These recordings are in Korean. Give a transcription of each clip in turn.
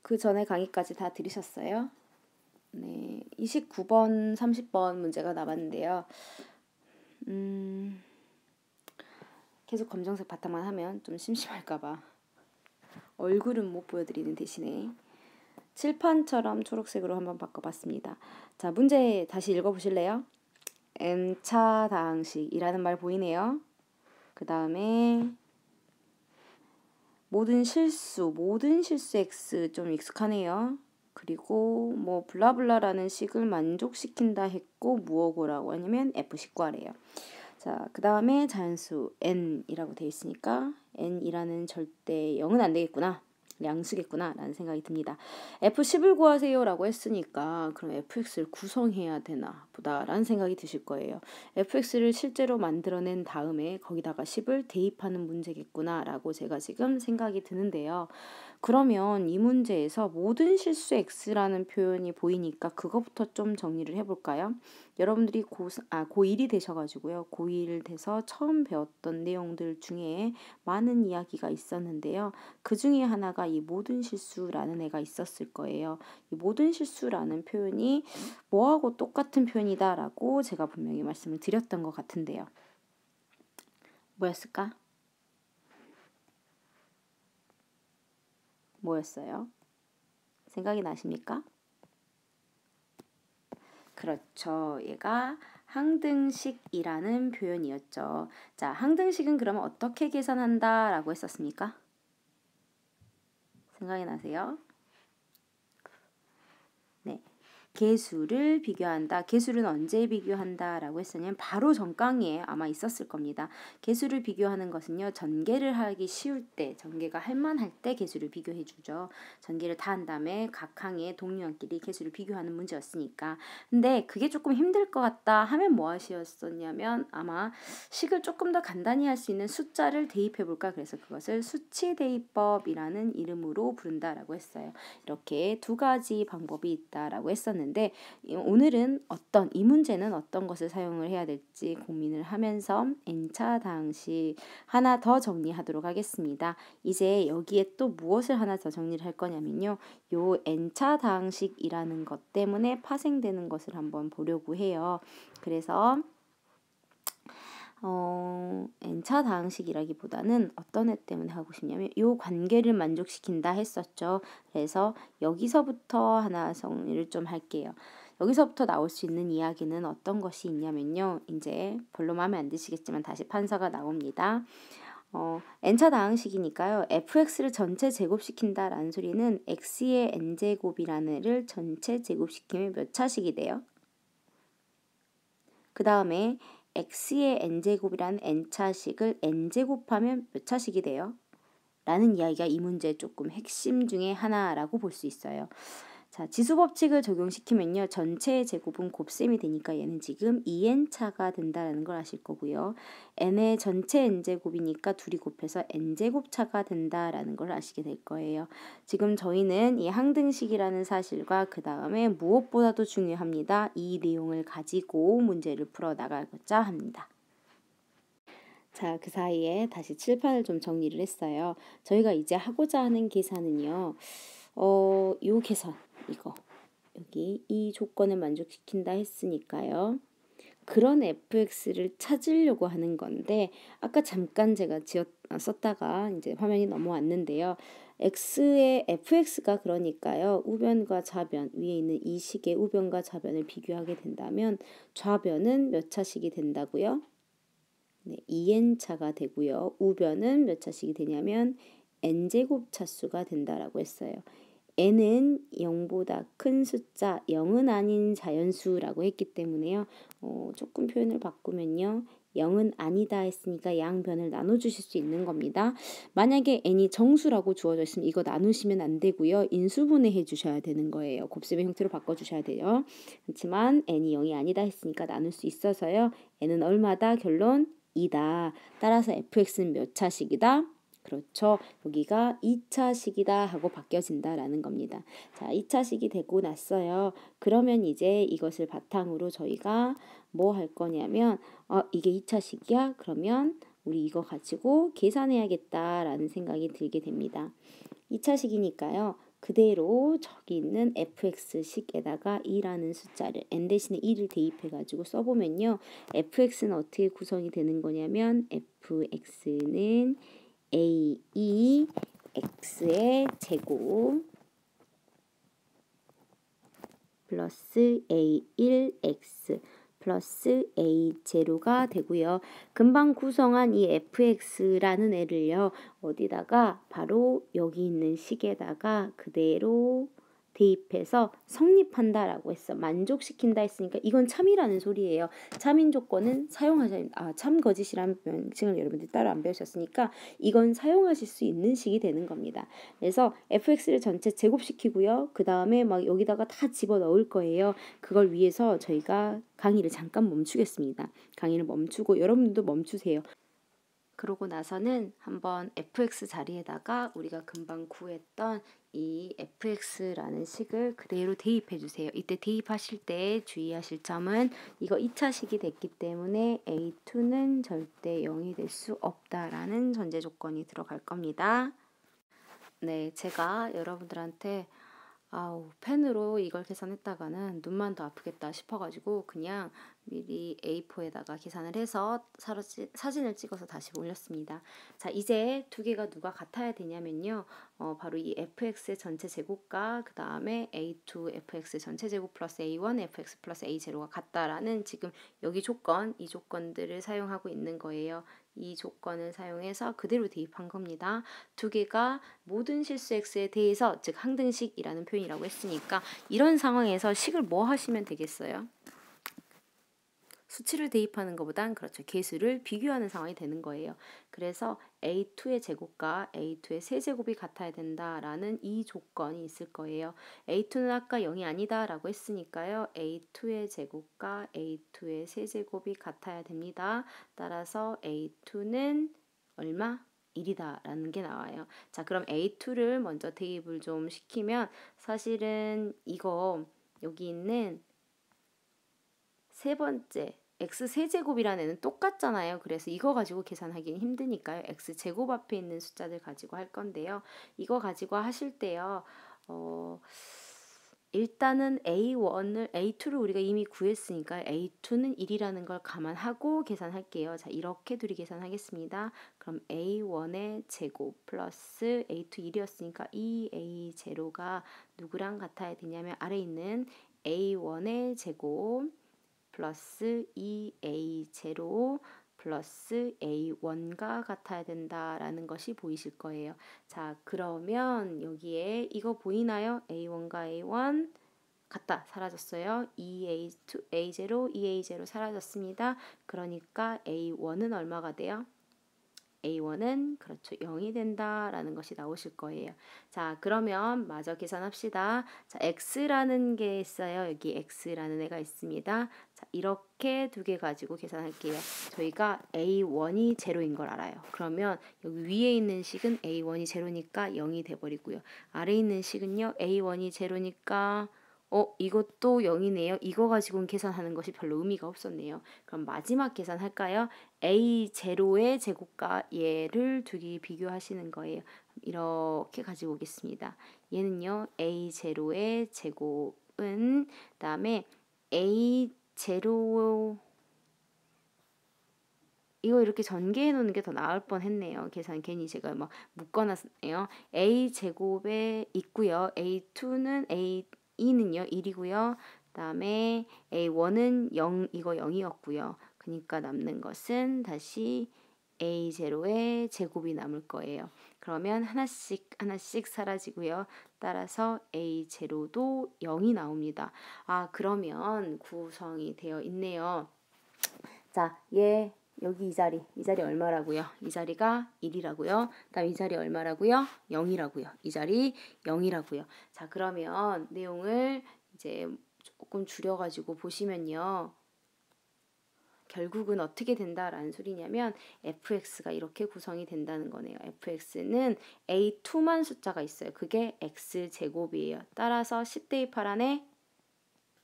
그 전에 강의까지 다 들으셨어요? 네, 29번, 30번 문제가 남았는데요. 계속 검정색 바탕만 하면 좀 심심할까봐 얼굴은 못 보여드리는 대신에 칠판처럼 초록색으로 한번 바꿔봤습니다. 자, 문제 다시 읽어보실래요? N차 다항식이라는 말 보이네요. 그 다음에 모든 실수 X 좀 익숙하네요. 그리고 뭐 블라블라라는 식을 만족시킨다 했고 무어고라고 아니면 F19하래요. 자, 그 다음에 자연수 n이라고 되어 있으니까 n이라는 절대 0은 안 되겠구나. 양수겠구나 라는 생각이 듭니다. F10을 구하세요 라고 했으니까 그럼 fx를 구성해야 되나 보다 라는 생각이 드실 거예요. fx를 실제로 만들어낸 다음에 거기다가 10을 대입하는 문제겠구나 라고 제가 지금 생각이 드는데요. 그러면 이 문제에서 모든 실수 x라는 표현이 보이니까 그것부터 좀 정리를 해볼까요? 여러분들이 고1이 되셔가지고요. 고1 돼서 처음 배웠던 내용들 중에 많은 이야기가 있었는데요. 그 중에 하나가 이 모든 실수라는 애가 있었을 거예요. 이 모든 실수라는 표현이 뭐하고 똑같은 표현이다 라고 제가 분명히 말씀을 드렸던 것 같은데요. 뭐였을까? 뭐였어요? 생각이 나십니까? 그렇죠. 얘가 항등식이라는 표현이었죠. 자, 항등식은 그러면 어떻게 계산한다 라고 했었습니까? 생각이 나세요? 네. 개수를 비교한다. 개수를 언제 비교한다 라고 했으면 바로 전강의에 아마 있었을 겁니다. 개수를 비교하는 것은요. 전개를 하기 쉬울 때, 전개가 할만할 때 개수를 비교해 주죠. 전개를 다 한 다음에 각 항의 동류항끼리 개수를 비교하는 문제였으니까. 근데 그게 조금 힘들 것 같다 하면 뭐 하셨었냐면 아마 식을 조금 더 간단히 할 수 있는 숫자를 대입해 볼까. 그래서 그것을 수치 대입법이라는 이름으로 부른다라고 했어요. 이렇게 두 가지 방법이 있다라고 했었는데 오늘은 이 문제는 어떤 것을 사용을 해야 될지 고민을 하면서 n차 다항식 하나 더 정리하도록 하겠습니다. 이제 여기에 또 무엇을 하나 더 정리를 할 거냐면요. 요 n차 다항식이라는 것 때문에 파생되는 것을 한번 보려고 해요. 그래서 n차 다항식이라기보다는 어떤 애 때문에 하고 싶냐면 이 관계를 만족시킨다 했었죠. 그래서 여기서부터 하나 정리를 좀 할게요. 여기서부터 나올 수 있는 이야기는 어떤 것이 있냐면요. 이제 별로 마음에 안 드시겠지만 다시 판서가 나옵니다. n차 다항식이니까요. fx를 전체 제곱시킨다라는 소리는 x의 n제곱이라는 애를 전체 제곱시키면 몇 차식이 돼요? 그 다음에 x의 n제곱이라는 n차식을 n제곱하면 몇 차식이 돼요? 라는 이야기가 이 문제의 조금 핵심 중에 하나라고 볼 수 있어요. 자, 지수법칙을 적용시키면요. 전체의 제곱은 곱셈이 되니까 얘는 지금 2n차가 된다는 걸 아실 거고요. n의 전체 n제곱이니까 둘이 곱해서 n제곱차가 된다라는 걸 아시게 될 거예요. 지금 저희는 이 항등식이라는 사실과 그 다음에 무엇보다도 중요합니다. 이 내용을 가지고 문제를 풀어 나가고자 합니다. 자, 그 사이에 다시 칠판을 좀 정리를 했어요. 저희가 이제 하고자 하는 계산은요. 요 계산, 이거. 여기 이 조건을 만족시킨다 했으니까요. 그런 fx를 찾으려고 하는 건데 아까 잠깐 제가 썼다가 이제 화면이 넘어왔는데요. x의 fx가 그러니까요. 우변과 좌변, 위에 있는 이 식의 우변과 좌변을 비교하게 된다면 좌변은 몇 차식이 된다고요? 네, 2n차가 되고요. 우변은 몇 차식이 되냐면 n제곱 차수가 된다라고 했어요. n은 0보다 큰 숫자, 0은 아닌 자연수라고 했기 때문에요. 조금 표현을 바꾸면요. 0은 아니다 했으니까 양변을 나눠주실 수 있는 겁니다. 만약에 n이 정수라고 주어져 있으면 이거 나누시면 안 되고요. 인수분해 해주셔야 되는 거예요. 곱셈의 형태로 바꿔주셔야 돼요. 그렇지만 n이 0이 아니다 했으니까 나눌 수 있어서요. n은 얼마다? 결론 2다. 따라서 fx는 몇 차식이다? 그렇죠. 여기가 2차식이다 하고 바뀌어진다라는 겁니다. 자, 2차식이 되고 났어요. 그러면 이제 이것을 바탕으로 저희가 뭐 할 거냐면 이게 2차식이야? 그러면 우리 이거 가지고 계산해야겠다라는 생각이 들게 됩니다. 2차식이니까요. 그대로 저기 있는 fx식에다가 2라는 숫자를 n 대신에 2를 대입해가지고 써보면요. fx는 어떻게 구성이 되는 거냐면 fx는 a2 x의 제곱 플러스 a1x 플러스 a0가 되고요. 금방 구성한 이 fx라는 애를요. 어디다가 바로 여기 있는 식에다가 그대로 대입해서 성립한다라고 했어. 만족시킨다 했으니까 이건 참이라는 소리예요. 참인 조건은 참거짓이라는 명칭을 여러분들이 따로 안 배우셨으니까 이건 사용하실 수 있는 식이 되는 겁니다. 그래서 fx를 전체 제곱시키고요. 그 다음에 막 여기다가 다 집어넣을 거예요. 그걸 위해서 저희가 강의를 잠깐 멈추겠습니다. 강의를 멈추고 여러분들도 멈추세요. 그러고 나서는 한번 fx 자리에다가 우리가 금방 구했던 이 fx라는 식을 그대로 대입해 주세요. 이때 대입하실 때 주의하실 점은 이거 2차 식이 됐기 때문에 a2는 절대 0이 될 수 없다라는 전제 조건이 들어갈 겁니다. 네, 제가 여러분들한테 펜으로 이걸 계산했다가는 눈만 더 아프겠다 싶어가지고 그냥 미리 A4에다가 계산을 해서 사진을 찍어서 다시 올렸습니다. 자, 이제 두 개가 누가 같아야 되냐면요. 바로 이 fx의 전체 제곱과 그 다음에 a2 fx 전체 제곱 플러스 a1 fx 플러스 a0가 같다라는 지금 여기 조건, 이 조건들을 사용하고 있는 거예요. 이 조건을 사용해서 그대로 대입한 겁니다. 두 개가 모든 실수 x에 대해서 즉 항등식이라는 표현이라고 했으니까 이런 상황에서 식을 뭐 하시면 되겠어요? 수치를 대입하는 것보단 그렇죠. 계수를 비교하는 상황이 되는 거예요. 그래서 a2의 제곱과 a2의 세제곱이 같아야 된다라는 이 조건이 있을 거예요. a2는 아까 0이 아니다 라고 했으니까요. a2의 제곱과 a2의 세제곱이 같아야 됩니다. 따라서 a2는 얼마? 1이다 라는 게 나와요. 자, 그럼 a2를 먼저 대입을 좀 시키면 사실은 이거 여기 있는 세 번째 x세제곱이라는 애는 똑같잖아요. 그래서 이거 가지고 계산하기는 힘드니까요. x제곱 앞에 있는 숫자들 가지고 할 건데요. 이거 가지고 하실 때요. 일단은 A2를 우리가 이미 구했으니까 A2는 1이라는 걸 감안하고 계산할게요. 자, 이렇게 둘이 계산하겠습니다. 그럼 A1의 제곱 플러스 A2 1이었으니까 이 A0가 누구랑 같아야 되냐면 아래 있는 A1의 제곱 플러스 2a0 플러스 a1가 같아야 된다라는 것이 보이실 거예요. 자, 그러면 여기에 이거 보이나요? a1과 a1 같다. 사라졌어요. 2a2, a0, 2a0 사라졌습니다. 그러니까 a1은 얼마가 돼요? A1은 그렇죠. 0이 된다라는 것이 나오실 거예요. 자, 그러면 마저 계산합시다. 자, X라는 게 있어요. 여기 X라는 애가 있습니다. 자, 이렇게 두 개 가지고 계산할게요. 저희가 A1이 제로인 걸 알아요. 그러면 여기 위에 있는 식은 A1이 제로니까 0이 돼버리고요. 아래 있는 식은요. A1이 제로니까 이것도 0이네요. 이거 가지고는 계산하는 것이 별로 의미가 없었네요. 그럼 마지막 계산할까요? A0의 제곱과 얘를 두 개 비교하시는 거예요. 이렇게 가지고 오겠습니다. 얘는요. A0의 제곱은 그다음에 A0 이거 이렇게 전개해 놓는 게 더 나을 뻔했네요. 계산 괜히 제가 막 묶어놨네요. A 제곱에 있고요. A2는 A2는요 1이고요. 그다음에 A1은 0 이거 0이었고요. 그러니까 남는 것은 다시 A0의 제곱이 남을 거예요. 그러면 하나씩 사라지고요. 따라서 A0도 0이 나옵니다. 그러면 구성이 되어 있네요. 자, 여기 이 자리 얼마라고요? 이 자리가 1이라고요. 그다음 이 자리 얼마라고요? 0이라고요. 이 자리 0이라고요. 자, 그러면 내용을 이제 조금 줄여가지고 보시면요. 결국은 어떻게 된다라는 소리냐면 fx가 이렇게 구성이 된다는 거네요. fx는 a2만 숫자가 있어요. 그게 x제곱이에요. 따라서 10 대입할 안에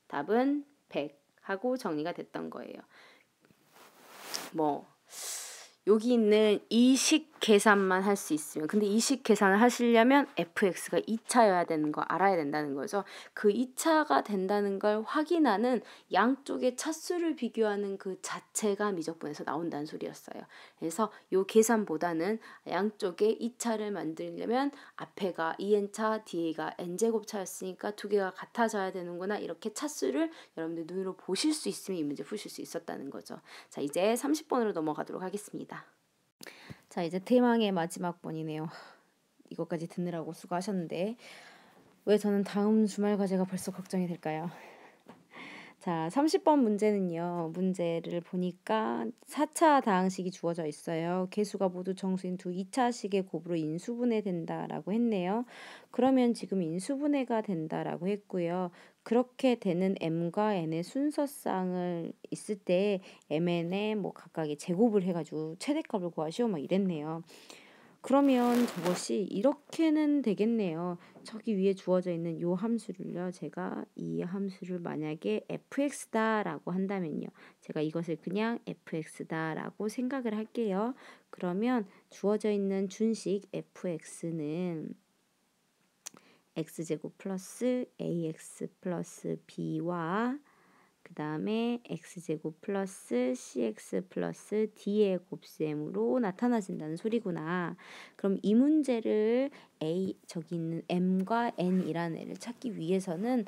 답은 100 하고 정리가 됐던 거예요. 여기 있는 이 식 계산만 할 수 있으면, 근데 이식 계산을 하시려면 fx가 2차여야 되는 거 알아야 된다는 거죠. 그 2차가 된다는 걸 확인하는 양쪽의 차수를 비교하는 그 자체가 미적분에서 나온다는 소리였어요. 그래서 요 계산보다는 양쪽의 2차를 만들려면 앞에가 2n차, 뒤에가 n제곱차였으니까 두 개가 같아져야 되는구나, 이렇게 차수를 여러분들 눈으로 보실 수 있으면 이 문제 푸실 수 있었다는 거죠. 자, 이제 30번으로 넘어가도록 하겠습니다. 자, 이제 대망의 마지막 번이네요. 이것까지 듣느라고 수고하셨는데 왜 저는 다음 주말 과제가 벌써 걱정이 될까요? 자, 30번 문제는요. 문제를 보니까 4차 다항식이 주어져 있어요. 개수가 모두 정수인 두 2차식의 곱으로 인수분해 된다라고 했네요. 그러면 지금 인수분해가 된다라고 했고요. 그렇게 되는 m과 n의 순서쌍을 있을 때 mn의 뭐 각각의 제곱을 해가지고 최대값을 구하시오 막 이랬네요. 그러면 저것이 이렇게는 되겠네요. 저기 위에 주어져 있는 요 함수를요. 제가 이 함수를 만약에 fx다라고 한다면요. 제가 이것을 그냥 fx다라고 생각을 할게요. 그러면 주어져 있는 준식 fx는 x제곱 플러스 ax 플러스 b와 그 다음에 x제곱 플러스 cx 플러스 d의 곱셈으로 나타나진다는 소리구나. 그럼 이 문제를 저기 있는 m과 n이라는 애를 찾기 위해서는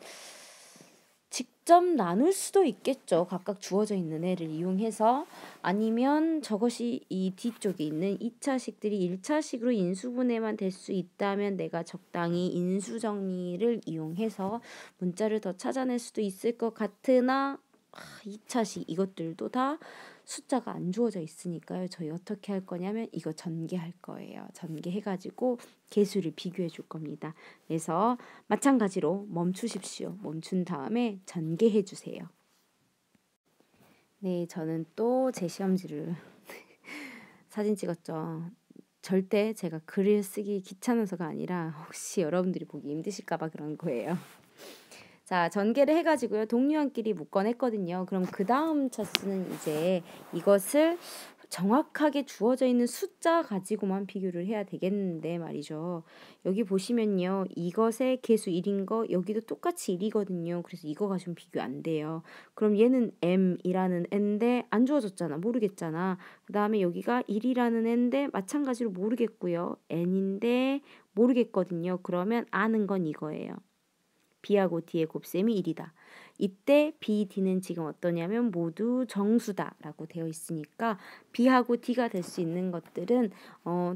직접 나눌 수도 있겠죠. 각각 주어져 있는 애를 이용해서. 아니면 저것이 이 뒤쪽에 있는 2차식들이 1차식으로 인수분해만 될 수 있다면 내가 적당히 인수정리를 이용해서 문자를 더 찾아낼 수도 있을 것 같으나 2차식 이것들도 다 숫자가 안 주어져 있으니까요. 저희 어떻게 할 거냐면 이거 전개할 거예요. 전개해가지고 개수를 비교해 줄 겁니다. 그래서 마찬가지로 멈추십시오. 멈춘 다음에 전개해 주세요. 네, 저는 또 제 시험지를 사진 찍었죠. 절대 제가 글을 쓰기 귀찮아서가 아니라 혹시 여러분들이 보기 힘드실까봐 그런 거예요. 자, 전개를 해가지고요. 동류한끼리 묶어냈거든요. 그럼 그 다음 차수는 이제 이것을 정확하게 주어져 있는 숫자 가지고만 비교를 해야 되겠는데 말이죠. 여기 보시면요. 이것의 개수 1인 거 여기도 똑같이 1이거든요. 그래서 이거 가지고 비교 안 돼요. 그럼 얘는 m이라는 애인데 안 주어졌잖아. 모르겠잖아. 그 다음에 여기가 1이라는 애인데 마찬가지로 모르겠고요. n인데 모르겠거든요. 그러면 아는 건 이거예요. b하고 d의 곱셈이 1이다. 이때 b, d는 지금 어떠냐면 모두 정수다라고 되어 있으니까 b하고 d가 될 수 있는 것들은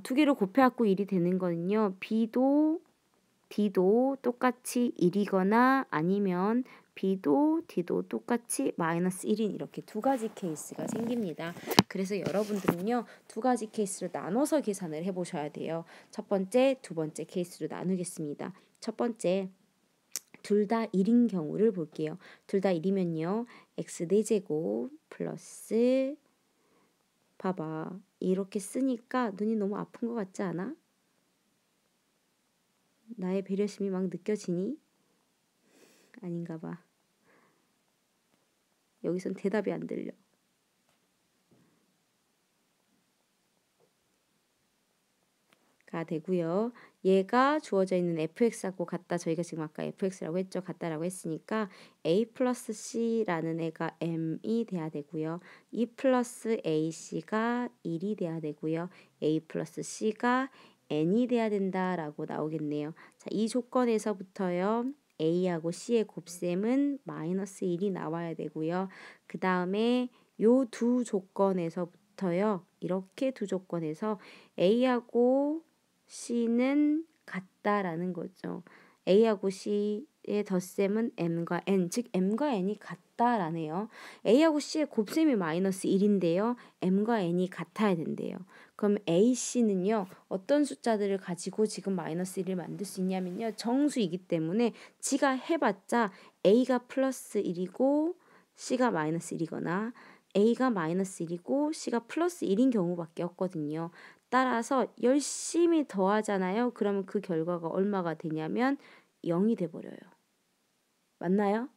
두 개를 곱해갖고 1이 되는 거는요. b도 d도 똑같이 1이거나 아니면 b도 d도 똑같이 마이너스 1인 이렇게 두 가지 케이스가 생깁니다. 그래서 여러분들은요. 두 가지 케이스로 나눠서 계산을 해보셔야 돼요. 첫 번째, 두 번째 케이스로 나누겠습니다. 첫 번째 둘 다 1인 경우를 볼게요. 둘 다 1이면요. x 4제곱 플러스 봐봐. 이렇게 쓰니까 눈이 너무 아픈 것 같지 않아? 나의 배려심이 막 느껴지니? 아닌가 봐. 여기선 대답이 안 들려. 가 되고요. 얘가 주어져 있는 fx하고 같다. 저희가 지금 아까 fx라고 했죠. 같다라고 했으니까 a 플러스 c라는 애가 m이 돼야 되고요. 2 플러스 ac가 1이 돼야 되고요. a 플러스 c가 n이 돼야 된다라고 나오겠네요. 자, 이 조건에서부터요. a하고 c의 곱셈은 마이너스 1이 나와야 되고요. 그 다음에 요 두 조건에서부터요. 이렇게 두 조건에서 a하고 C는 같다라는 거죠. A하고 C의 덧셈은 M과 N, 즉 M과 N이 같다라네요. A하고 C의 곱셈이 마이너스 1인데요. M과 N이 같아야 된대요. 그럼 A, C는요. 어떤 숫자들을 가지고 지금 마이너스 1을 만들 수 있냐면요. 정수이기 때문에 지가 해봤자 A가 플러스 1이고 C가 마이너스 1이거나 A가 마이너스 1이고 C가 플러스 1인 경우밖에 없거든요. 따라서 열심히 더하잖아요. 그러면 그 결과가 얼마가 되냐면 0이 돼버려요. 맞나요?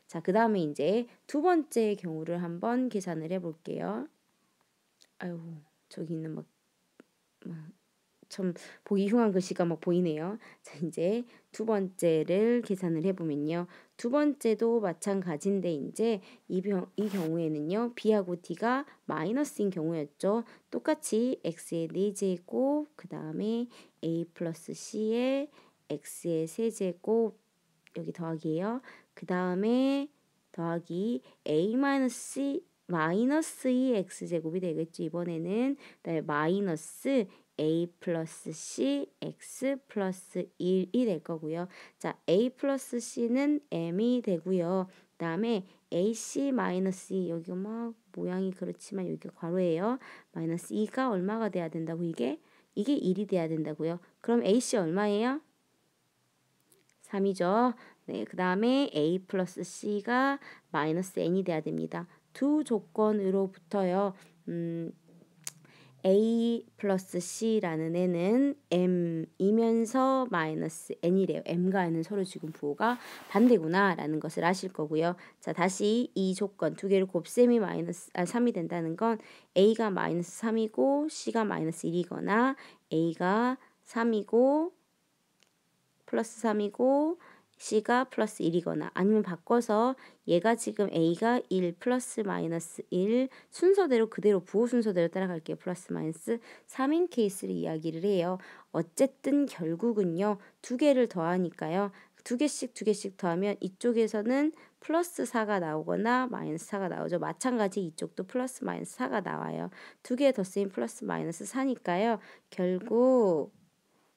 자, 그 다음에 이제 두 번째 경우를 한번 계산을 해볼게요. 아유, 저기 있는 막 참 보기 흉한 글씨가 막 보이네요. 자, 이제 두 번째를 계산을 해보면요. 두 번째도 마찬가지인데 이제 이 경우에는요. B하고 D가 마이너스인 경우였죠. 똑같이 X의 4제곱 그 다음에 A 플러스 C의 X의 세제곱 여기 더하기예요. 그 다음에 더하기 A 마이너스 마이너스 2x제곱이 되겠죠. 이번에는 그다음에 마이너스 a 플러스 c x 플러스 1이 될 거고요. 자, a 플러스 c는 m이 되고요. 그다음에 ac 마이너스 2 여기 막 모양이 그렇지만 여기가 괄호예요. 마이너스 2가 얼마가 돼야 된다고 이게 1이 돼야 된다고요. 그럼 ac 얼마예요? 3이죠. 네, 그 다음에 a 플러스 c가 마이너스 n이 돼야 됩니다. 두 조건으로부터요. a 플러스 c라는 애는 m이면서 마이너스 n이래요. m과 n은 서로 지금 부호가 반대구나 라는 것을 아실 거고요. 자, 다시 이 조건 두 개를 곱셈이 3이 된다는 건 a가 마이너스 3이고 c가 마이너스 1이거나 a가 3이고 플러스 3이고 C가 플러스 1이거나 아니면 바꿔서 얘가 지금 A가 1 플러스 마이너스 1 순서대로 그대로 부호 순서대로 따라갈게요. 플러스 마이너스 3인 케이스를 이야기를 해요. 어쨌든 결국은요. 두 개를 더하니까요. 두 개씩 더하면 이쪽에서는 플러스 4가 나오거나 마이너스 4가 나오죠. 마찬가지 이쪽도 플러스 마이너스 4가 나와요. 두 개 덧셈 플러스 마이너스 4니까요. 결국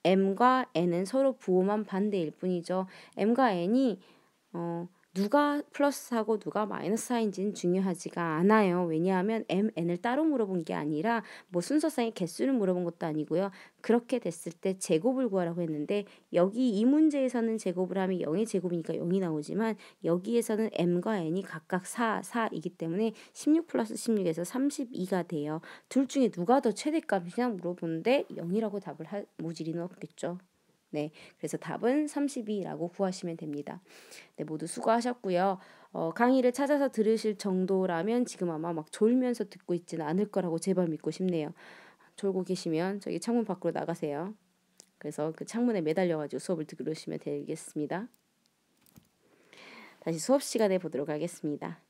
m과 n은 서로 부호만 반대일 뿐이죠. m과 n이 누가 플러스하고 누가 마이너스 사인지는 중요하지가 않아요. 왜냐하면 m, n을 따로 물어본 게 아니라 뭐 순서상의 개수를 물어본 것도 아니고요. 그렇게 됐을 때 제곱을 구하라고 했는데 여기 이 문제에서는 제곱을 하면 0의 제곱이니까 0이 나오지만 여기에서는 m과 n이 각각 4이기 때문에 16 플러스 16에서 32가 돼요. 둘 중에 누가 더 최대값이냐 물어보는데 0이라고 답을 할 모질이는 없겠죠. 네, 그래서 답은 32라고 구하시면 됩니다. 네, 모두 수고하셨고요. 강의를 찾아서 들으실 정도라면 지금 아마 막 졸면서 듣고 있지는 않을 거라고 제발 믿고 싶네요. 졸고 계시면 저기 창문 밖으로 나가세요. 그래서 그 창문에 매달려가지고 수업을 들으시면 되겠습니다. 다시 수업 시간에 보도록 하겠습니다.